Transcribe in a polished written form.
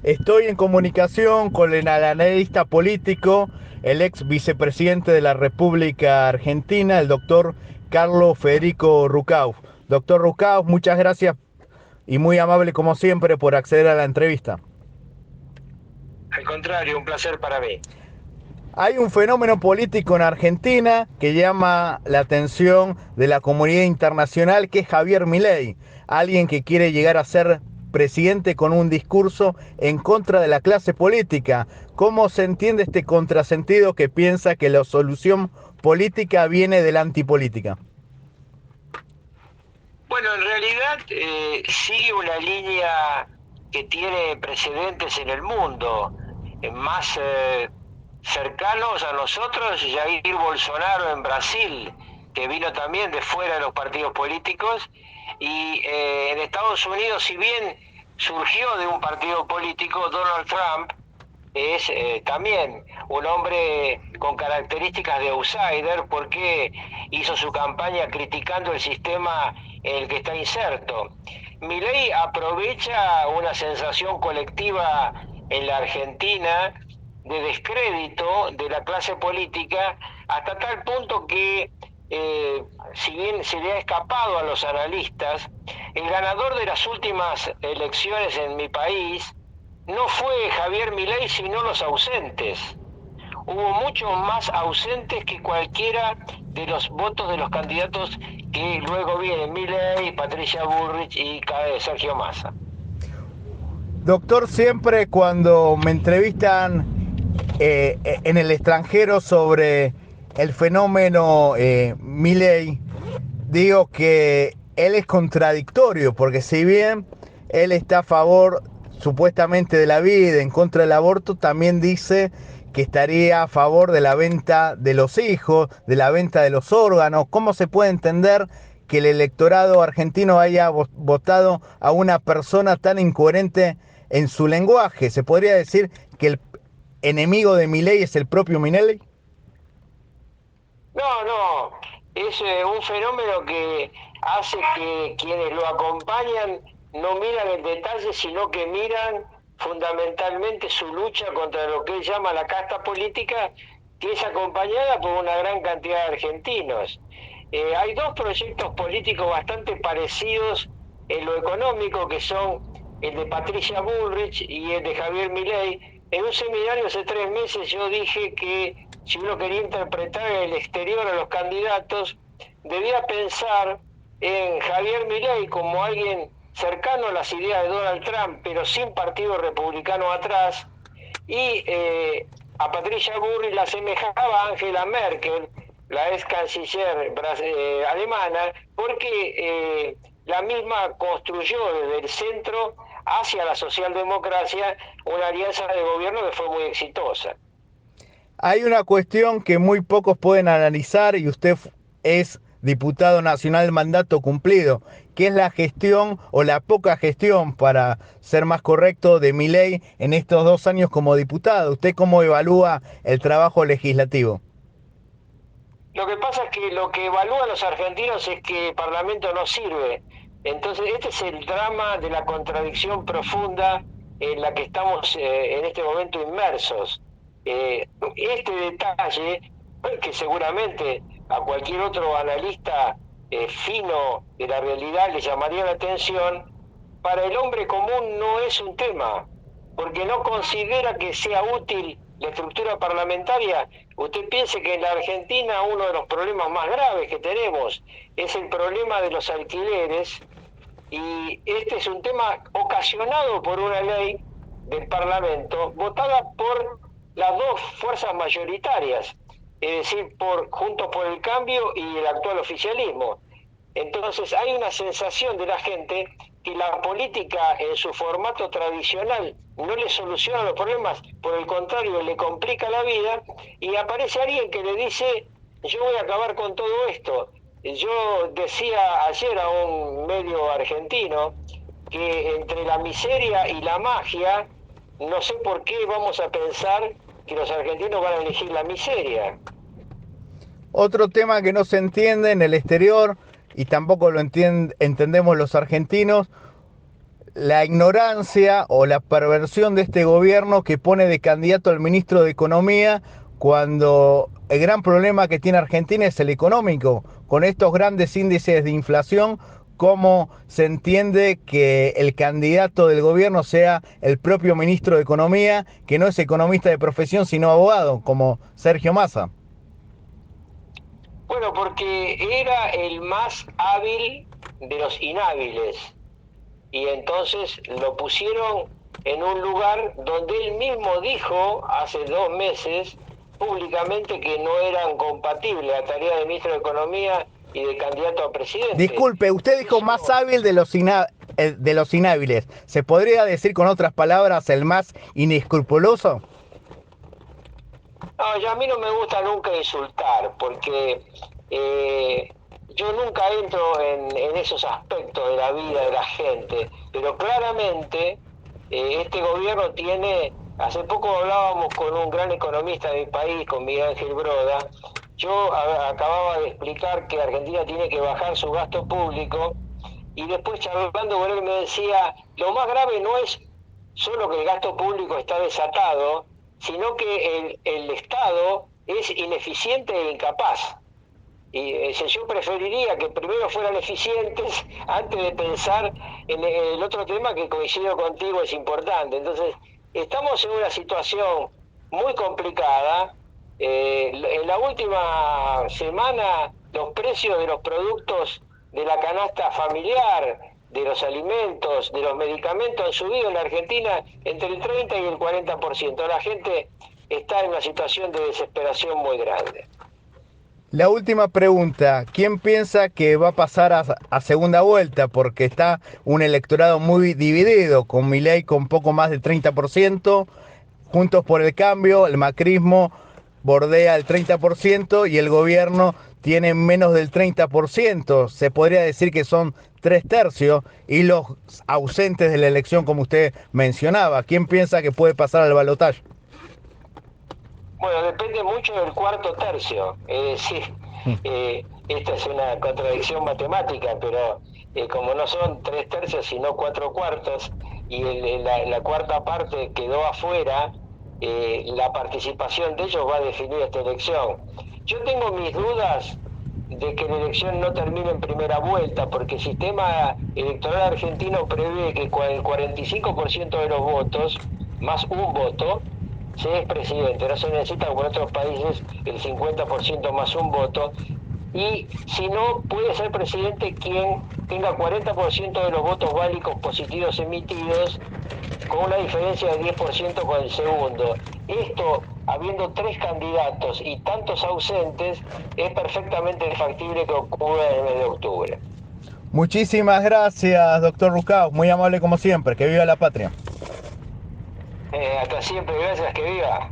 Estoy en comunicación con el analista político, el ex vicepresidente de la República Argentina, el doctor Carlos Federico Rucauf. Doctor Rucauf, muchas gracias y muy amable como siempre por acceder a la entrevista. Al contrario, un placer para mí. Hay un fenómeno político en Argentina que llama la atención de la comunidad internacional, que es Javier Milei, alguien que quiere llegar a ser presidente con un discurso en contra de la clase política. ¿Cómo se entiende este contrasentido que piensa que la solución política viene de la antipolítica? Bueno, en realidad sigue una línea que tiene precedentes en el mundo, más cercanos a nosotros, Jair Bolsonaro en Brasil, que vino también de fuera de los partidos políticos, y en Estados Unidos, si bien surgió de un partido político, Donald Trump es también un hombre con características de outsider porque hizo su campaña criticando el sistema en el que está inserto. Milei aprovecha una sensación colectiva en la Argentina de descrédito de la clase política hasta tal punto que, si bien se le ha escapado a los analistas, el ganador de las últimas elecciones en mi país no fue Javier Milei, sino los ausentes. Hubo muchos más ausentes que cualquiera de los votos de los candidatos que luego vienen: Milei, Patricia Bullrich y Sergio Massa. Doctor, siempre cuando me entrevistan en el extranjero sobre el fenómeno Milei, digo que él es contradictorio, porque si bien él está a favor supuestamente de la vida, en contra del aborto, también dice que estaría a favor de la venta de los hijos, de la venta de los órganos. ¿Cómo se puede entender que el electorado argentino haya votado a una persona tan incoherente en su lenguaje? ¿Se podría decir que el enemigo de Milei es el propio Milei? No, es un fenómeno que hace que quienes lo acompañan no miran el detalle, sino que miran fundamentalmente su lucha contra lo que él llama la casta política, que es acompañada por una gran cantidad de argentinos. Hay dos proyectos políticos bastante parecidos en lo económico, que son el de Patricia Bullrich y el de Javier Milei. En un seminario hace 3 meses yo dije que si uno quería interpretar en el exterior a los candidatos, debía pensar en Javier Milei como alguien cercano a las ideas de Donald Trump, pero sin partido republicano atrás, y a Patricia Bullrich la asemejaba a Angela Merkel, la ex canciller alemana, porque la misma construyó desde el centro hacia la socialdemocracia una alianza de gobierno que fue muy exitosa. Hay una cuestión que muy pocos pueden analizar y usted es diputado nacional mandato cumplido, que es la gestión o la poca gestión, para ser más correcto, de Milei en estos 2 años como diputado. ¿Usted cómo evalúa el trabajo legislativo? Lo que pasa es que lo que evalúan los argentinos es que el Parlamento no sirve. Entonces, este es el drama de la contradicción profunda en la que estamos en este momento inmersos. Este detalle, que seguramente a cualquier otro analista fino de la realidad le llamaría la atención, para el hombre común no es un tema, porque no considera que sea útil la estructura parlamentaria. Usted piense que en la Argentina uno de los problemas más graves que tenemos es el problema de los alquileres, y este es un tema ocasionado por una ley del Parlamento votada por las dos fuerzas mayoritarias, es decir, por Juntos por el Cambio y el actual oficialismo. Entonces hay una sensación de la gente que la política en su formato tradicional no le soluciona los problemas, por el contrario, le complica la vida, y aparece alguien que le dice: yo voy a acabar con todo esto. Yo decía ayer a un medio argentino que entre la miseria y la magia, no sé por qué vamos a pensar que los argentinos van a elegir la miseria. Otro tema que no se entiende en el exterior y tampoco lo entendemos los argentinos, la ignorancia o la perversión de este gobierno que pone de candidato al ministro de Economía cuando el gran problema que tiene Argentina es el económico. Con estos grandes índices de inflación, ¿cómo se entiende que el candidato del gobierno sea el propio ministro de Economía, que no es economista de profesión, sino abogado, como Sergio Massa? Bueno, porque era el más hábil de los inhábiles y entonces lo pusieron en un lugar donde él mismo dijo hace 2 meses públicamente que no eran compatibles la tarea de ministro de Economía y de candidato a presidente. Disculpe, usted dijo Eso, más hábil de los inhábiles. ¿Se podría decir con otras palabras el más inescrupuloso? no, ya a mí no me gusta nunca insultar, porque yo nunca entro en esos aspectos de la vida de la gente, pero claramente este gobierno tiene, hace poco hablábamos con un gran economista de mi país, con Miguel Ángel Broda, yo acababa de explicar que Argentina tiene que bajar su gasto público y después charlando con él me decía, lo más grave no es solo que el gasto público está desatado, sino que el Estado es ineficiente e incapaz. Y yo preferiría que primero fueran eficientes antes de pensar en el otro tema que coincido contigo es importante. Entonces, estamos en una situación muy complicada. En la última semana los precios de los productos de la canasta familiar, de los alimentos, de los medicamentos han subido en la Argentina entre el 30 y el 40%. La gente está en una situación de desesperación muy grande. La última pregunta, ¿quién piensa que va a pasar a segunda vuelta? Porque está un electorado muy dividido, con Milei con poco más del 30%, Juntos por el Cambio, el macrismo bordea el 30% y el gobierno tiene menos del 30%. Se podría decir que son 3/3 y los ausentes de la elección, como usted mencionaba. ¿Quién piensa que puede pasar al balotaje? Bueno, depende mucho del cuarto tercio, es decir, esta es una contradicción matemática, pero como no son 3/3 sino 4/4 y la cuarta parte quedó afuera, la participación de ellos va a definir esta elección. Yo tengo mis dudas de que la elección no termine en primera vuelta, porque el sistema electoral argentino prevé que el 45% de los votos, más un voto, se es presidente. No se necesita, como en otros países, el 50% más un voto. Y si no, puede ser presidente quien tenga 40% de los votos válidos positivos emitidos, con una diferencia de 10% con el segundo. Esto, habiendo 3 candidatos y tantos ausentes, es perfectamente factible que ocurra en el mes de octubre. Muchísimas gracias, doctor Rucaos, muy amable como siempre, que viva la patria. Hasta siempre, gracias, que viva.